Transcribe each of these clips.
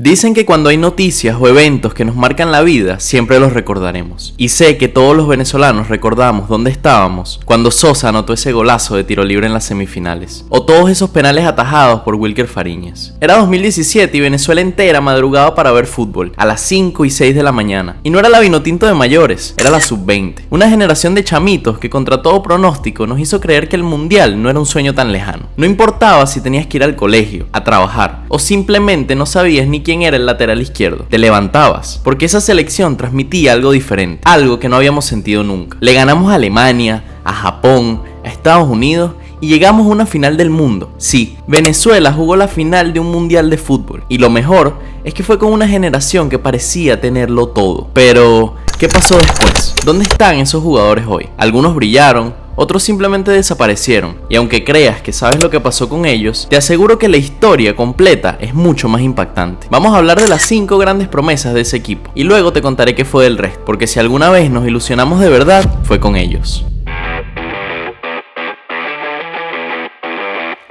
Dicen que cuando hay noticias o eventos que nos marcan la vida, siempre los recordaremos. Y sé que todos los venezolanos recordamos dónde estábamos cuando Sosa anotó ese golazo de tiro libre en las semifinales. O todos esos penales atajados por Wilker Fariñez. Era 2017 y Venezuela entera madrugaba para ver fútbol, a las 5 y 6 de la mañana. Y no era la Vinotinto de mayores, era la sub-20. Una generación de chamitos que contra todo pronóstico nos hizo creer que el mundial no era un sueño tan lejano. No importaba si tenías que ir al colegio, a trabajar, o simplemente no sabías ni quién era el lateral izquierdo. Te levantabas, porque esa selección transmitía algo diferente, algo que no habíamos sentido nunca. Le ganamos a Alemania, a Japón, a Estados Unidos y llegamos a una final del mundo. Sí, Venezuela jugó la final de un mundial de fútbol. Y lo mejor es que fue con una generación que parecía tenerlo todo. Pero, ¿qué pasó después? ¿Dónde están esos jugadores hoy? Algunos brillaron, otros simplemente desaparecieron, y aunque creas que sabes lo que pasó con ellos, te aseguro que la historia completa es mucho más impactante. Vamos a hablar de las 5 grandes promesas de ese equipo, y luego te contaré qué fue del resto, porque si alguna vez nos ilusionamos de verdad, fue con ellos.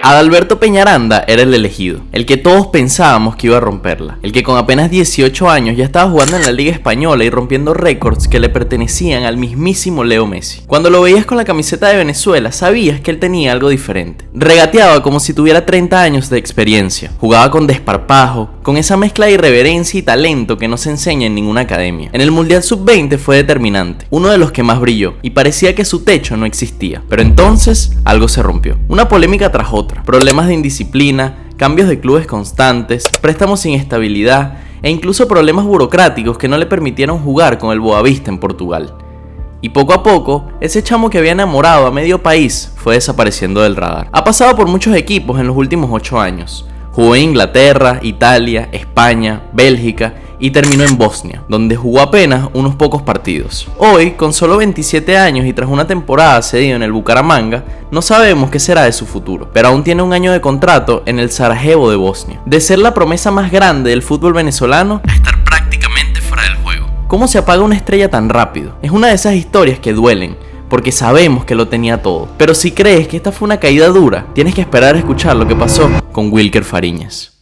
Adalberto Peñaranda era el elegido, el que todos pensábamos que iba a romperla, el que con apenas 18 años ya estaba jugando en la Liga Española y rompiendo récords que le pertenecían al mismísimo Leo Messi. Cuando lo veías con la camiseta de Venezuela, sabías que él tenía algo diferente. Regateaba como si tuviera 30 años de experiencia, jugaba con desparpajo, con esa mezcla de irreverencia y talento que no se enseña en ninguna academia. En el Mundial Sub-20 fue determinante, uno de los que más brilló, y parecía que su techo no existía. Pero entonces, algo se rompió. Una polémica tras otra. Problemas de indisciplina, cambios de clubes constantes, préstamos sin estabilidad e incluso problemas burocráticos que no le permitieron jugar con el Boavista en Portugal. Y poco a poco, ese chamo que había enamorado a medio país fue desapareciendo del radar. Ha pasado por muchos equipos en los últimos 8 años. Jugó en Inglaterra, Italia, España, Bélgica y terminó en Bosnia, donde jugó apenas unos pocos partidos. Hoy, con solo 27 años y tras una temporada cedido en el Bucaramanga, no sabemos qué será de su futuro, pero aún tiene un año de contrato en el Sarajevo de Bosnia. De ser la promesa más grande del fútbol venezolano, a estar prácticamente fuera del juego. ¿Cómo se apaga una estrella tan rápido? Es una de esas historias que duelen, porque sabemos que lo tenía todo. Pero si crees que esta fue una caída dura, tienes que esperar a escuchar lo que pasó con Wilker Fariñez.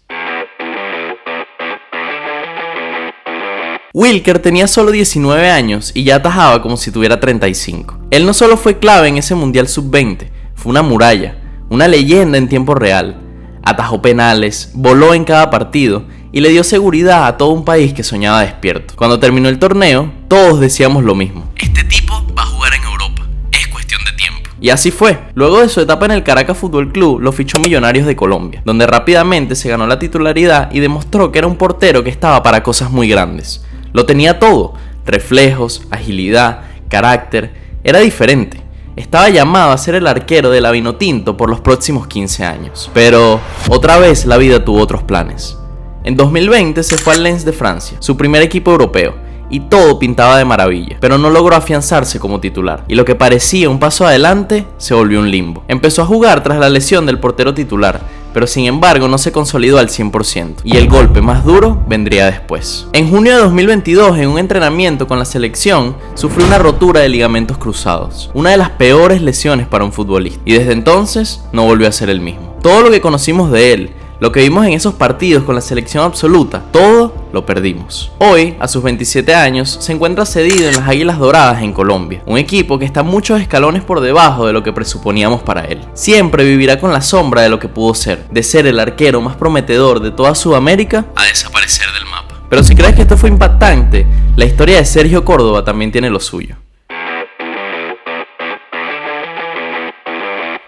Wilker tenía solo 19 años y ya atajaba como si tuviera 35. Él no solo fue clave en ese Mundial Sub-20, fue una muralla, una leyenda en tiempo real. Atajó penales, voló en cada partido y le dio seguridad a todo un país que soñaba despierto. Cuando terminó el torneo, todos decíamos lo mismo: este tipo va a jugar en Europa, es cuestión de tiempo. Y así fue. Luego de su etapa en el Caracas Fútbol Club, lo fichó Millonarios de Colombia, donde rápidamente se ganó la titularidad y demostró que era un portero que estaba para cosas muy grandes. Lo tenía todo: reflejos, agilidad, carácter. Era diferente. Estaba llamado a ser el arquero de la Vinotinto por los próximos 15 años. Pero otra vez la vida tuvo otros planes. En 2020 se fue al Lens de Francia, su primer equipo europeo, y todo pintaba de maravilla, pero no logró afianzarse como titular, y lo que parecía un paso adelante se volvió un limbo. Empezó a jugar tras la lesión del portero titular, pero sin embargo no se consolidó al 100%, y el golpe más duro vendría después. En junio de 2022, en un entrenamiento con la selección, sufrió una rotura de ligamentos cruzados, una de las peores lesiones para un futbolista, y desde entonces no volvió a ser el mismo. Todo lo que conocimos de él, lo que vimos en esos partidos con la selección absoluta, todo lo perdimos. Hoy, a sus 27 años, se encuentra cedido en las Águilas Doradas en Colombia, un equipo que está muchos escalones por debajo de lo que presuponíamos para él. Siempre vivirá con la sombra de lo que pudo ser, de ser el arquero más prometedor de toda Sudamérica a desaparecer del mapa. Pero si crees que esto fue impactante, la historia de Sergio Córdoba también tiene lo suyo.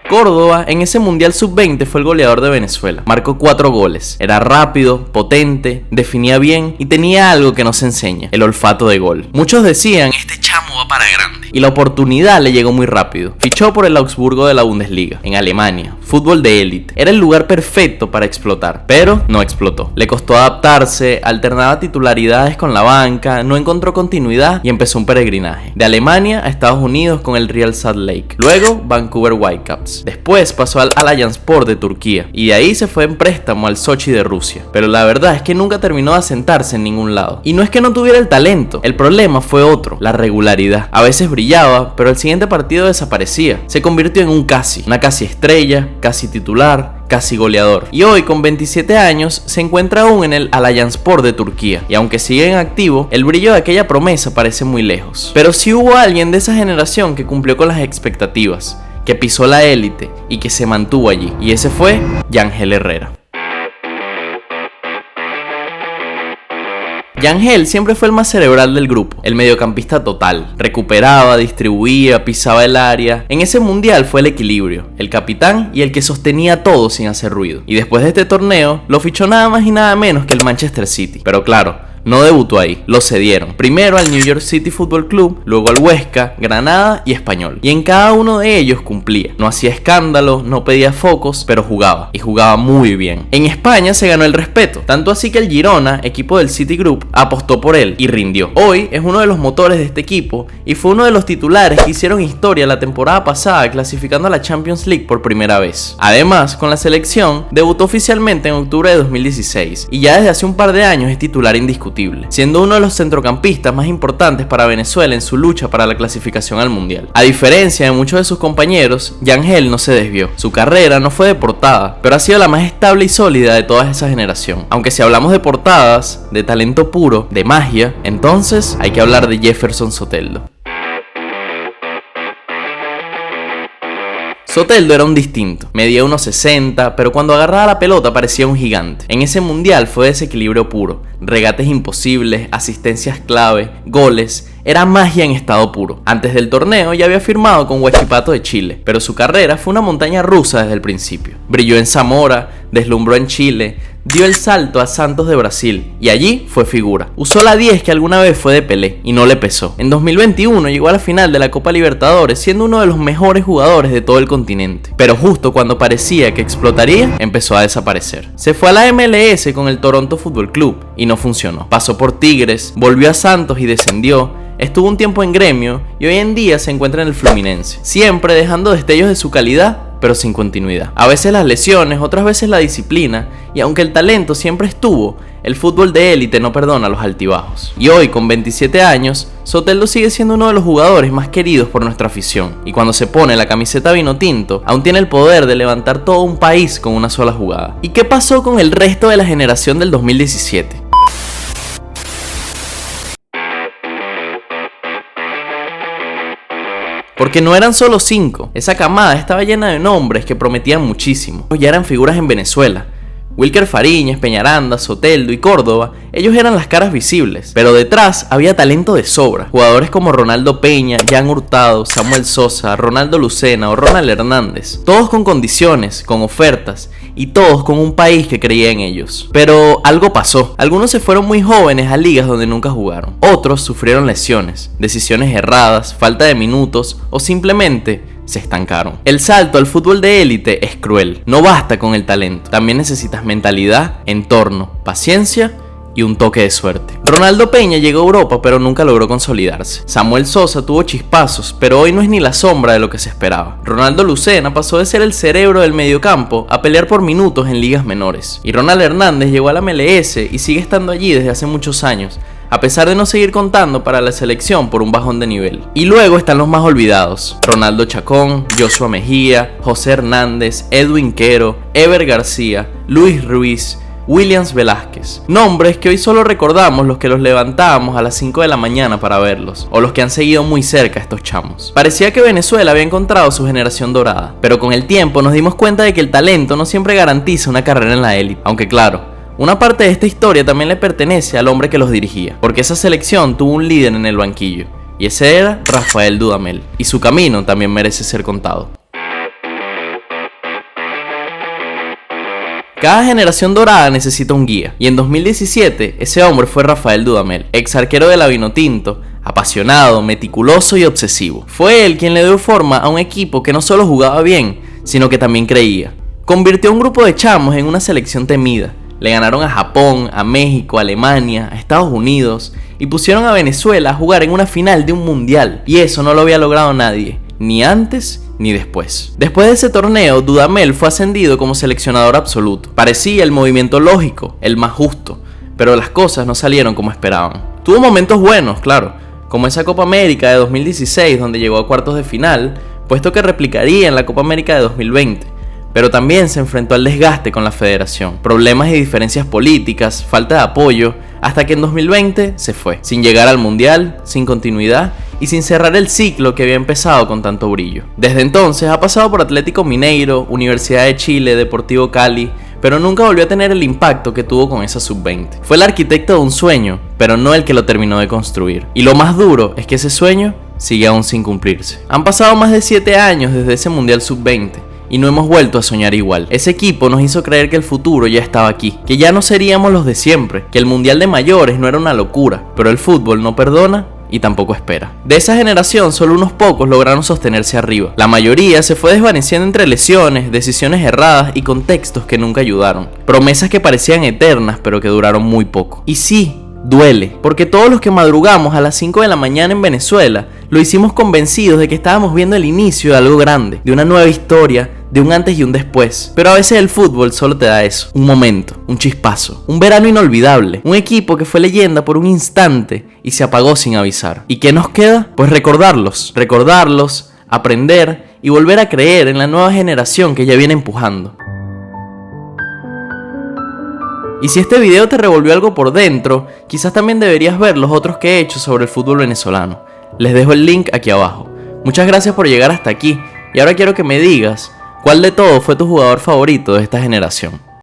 Córdoba en ese Mundial Sub-20 fue el goleador de Venezuela. Marcó 4 goles. Era rápido, potente, definía bien y tenía algo que no se enseña: el olfato de gol. Muchos decían: este chamo va para grande. Y la oportunidad le llegó muy rápido. Fichó por el Augsburgo de la Bundesliga, en Alemania. Fútbol de élite. Era el lugar perfecto para explotar, pero no explotó. Le costó adaptarse, alternaba titularidades con la banca, no encontró continuidad y empezó un peregrinaje. De Alemania a Estados Unidos con el Real Salt Lake. Luego, Vancouver Whitecaps. Después pasó al Alanyaspor de Turquía y de ahí se fue en préstamo al Sochi de Rusia. Pero la verdad es que nunca terminó de asentarse en ningún lado. Y no es que no tuviera el talento, el problema fue otro: la regularidad. calidad. A veces brillaba, pero el siguiente partido desaparecía. Se convirtió en una casi estrella, casi titular, casi goleador. Y hoy, con 27 años, se encuentra aún en el Alanyaspor de Turquía. Y aunque sigue en activo, el brillo de aquella promesa parece muy lejos. Pero sí hubo alguien de esa generación que cumplió con las expectativas, que pisó la élite y que se mantuvo allí. Y ese fue Yangel Herrera. Yangel siempre fue el más cerebral del grupo, el mediocampista total. Recuperaba, distribuía, pisaba el área. En ese mundial fue el equilibrio, el capitán y el que sostenía todo sin hacer ruido. Y después de este torneo, lo fichó nada más y nada menos que el Manchester City. Pero claro, no debutó ahí, lo cedieron. Primero al New York City Football Club, luego al Huesca, Granada y Español. Y en cada uno de ellos cumplía. No hacía escándalo, no pedía focos, pero jugaba. Y jugaba muy bien. En España se ganó el respeto, tanto así que el Girona, equipo del City Group, apostó por él y rindió. Hoy es uno de los motores de este equipo y fue uno de los titulares que hicieron historia la temporada pasada clasificando a la Champions League por primera vez. Además, con la selección, debutó oficialmente en octubre de 2016 y ya desde hace un par de años es titular indiscutible, siendo uno de los centrocampistas más importantes para Venezuela en su lucha para la clasificación al Mundial. A diferencia de muchos de sus compañeros, Yangel no se desvió. Su carrera no fue deportada, pero ha sido la más estable y sólida de toda esa generación. Aunque si hablamos de portadas, de talento puro, de magia, entonces hay que hablar de Jefferson Soteldo. Soteldo era un distinto, medía 1,60, pero cuando agarraba la pelota parecía un gigante. En ese mundial fue desequilibrio puro, regates imposibles, asistencias clave, goles, era magia en estado puro. Antes del torneo ya había firmado con Huachipato de Chile, pero su carrera fue una montaña rusa desde el principio. Brilló en Zamora, deslumbró en Chile, dio el salto a Santos de Brasil y allí fue figura. Usó la 10 que alguna vez fue de Pelé y no le pesó. En 2021 llegó a la final de la Copa Libertadores siendo uno de los mejores jugadores de todo el continente. Pero justo cuando parecía que explotaría, empezó a desaparecer. Se fue a la MLS con el Toronto Football Club y no funcionó. Pasó por Tigres, volvió a Santos y descendió. Estuvo un tiempo en Gremio y hoy en día se encuentra en el Fluminense, siempre dejando destellos de su calidad, pero sin continuidad. A veces las lesiones, otras veces la disciplina, y aunque el talento siempre estuvo, el fútbol de élite no perdona los altibajos. Y hoy, con 27 años, Soteldo sigue siendo uno de los jugadores más queridos por nuestra afición, y cuando se pone la camiseta vinotinto, aún tiene el poder de levantar todo un país con una sola jugada. ¿Y qué pasó con el resto de la generación del 2017? Porque no eran solo 5, esa camada estaba llena de nombres que prometían muchísimo. Ya eran figuras en Venezuela. Wilker Fariñez, Peñaranda, Soteldo y Córdoba, ellos eran las caras visibles, pero detrás había talento de sobra. Jugadores como Ronaldo Peña, Jan Hurtado, Samuel Sosa, Ronaldo Lucena o Ronald Hernández, todos con condiciones, con ofertas y todos con un país que creía en ellos. Pero algo pasó, algunos se fueron muy jóvenes a ligas donde nunca jugaron, otros sufrieron lesiones, decisiones erradas, falta de minutos o simplemente se estancaron. El salto al fútbol de élite es cruel, no basta con el talento, también necesitas mentalidad, entorno, paciencia y un toque de suerte. Ronaldo Peña llegó a Europa pero nunca logró consolidarse. Samuel Sosa tuvo chispazos, pero hoy no es ni la sombra de lo que se esperaba. Ronaldo Lucena pasó de ser el cerebro del mediocampo a pelear por minutos en ligas menores. Y Ronald Hernández llegó a la MLS y sigue estando allí desde hace muchos años, a pesar de no seguir contando para la selección por un bajón de nivel. Y luego están los más olvidados: Ronaldo Chacón, Joshua Mejía, José Hernández, Edwin Quero, Ever García, Luis Ruiz, Williams Velázquez. Nombres que hoy solo recordamos los que los levantábamos a las 5 de la mañana para verlos, o los que han seguido muy cerca a estos chamos. Parecía que Venezuela había encontrado su generación dorada, pero con el tiempo nos dimos cuenta de que el talento no siempre garantiza una carrera en la élite. Aunque claro, una parte de esta historia también le pertenece al hombre que los dirigía, porque esa selección tuvo un líder en el banquillo, y ese era Rafael Dudamel, y su camino también merece ser contado. Cada generación dorada necesita un guía, y en 2017 ese hombre fue Rafael Dudamel, ex arquero de la Vinotinto, apasionado, meticuloso y obsesivo. Fue él quien le dio forma a un equipo que no solo jugaba bien, sino que también creía. Convirtió a un grupo de chamos en una selección temida. Le ganaron a Japón, a México, a Alemania, a Estados Unidos y pusieron a Venezuela a jugar en una final de un mundial. Y eso no lo había logrado nadie, ni antes ni después. Después de ese torneo, Dudamel fue ascendido como seleccionador absoluto. Parecía el movimiento lógico, el más justo, pero las cosas no salieron como esperaban. Tuvo momentos buenos, claro, como esa Copa América de 2016 donde llegó a cuartos de final, puesto que replicaría en la Copa América de 2020, pero también se enfrentó al desgaste con la federación, problemas y diferencias políticas, falta de apoyo, hasta que en 2020 se fue, sin llegar al Mundial, sin continuidad y sin cerrar el ciclo que había empezado con tanto brillo. Desde entonces ha pasado por Atlético Mineiro, Universidad de Chile, Deportivo Cali, pero nunca volvió a tener el impacto que tuvo con esa sub-20. Fue el arquitecto de un sueño, pero no el que lo terminó de construir. Y lo más duro es que ese sueño sigue aún sin cumplirse. Han pasado más de 7 años desde ese Mundial sub-20 y no hemos vuelto a soñar igual. Ese equipo nos hizo creer que el futuro ya estaba aquí, que ya no seríamos los de siempre, que el Mundial de mayores no era una locura, pero el fútbol no perdona y tampoco espera. De esa generación solo unos pocos lograron sostenerse arriba. La mayoría se fue desvaneciendo entre lesiones, decisiones erradas y contextos que nunca ayudaron. Promesas que parecían eternas pero que duraron muy poco. Y sí, duele, porque todos los que madrugamos a las 5 de la mañana en Venezuela lo hicimos convencidos de que estábamos viendo el inicio de algo grande, de una nueva historia, de un antes y un después. Pero a veces el fútbol solo te da eso, un momento, un chispazo, un verano inolvidable, un equipo que fue leyenda por un instante y se apagó sin avisar. ¿Y qué nos queda? Pues recordarlos, aprender y volver a creer en la nueva generación que ya viene empujando. Y si este video te revolvió algo por dentro, quizás también deberías ver los otros que he hecho sobre el fútbol venezolano. Les dejo el link aquí abajo. Muchas gracias por llegar hasta aquí y ahora quiero que me digas ¿cuál de todos fue tu jugador favorito de esta generación?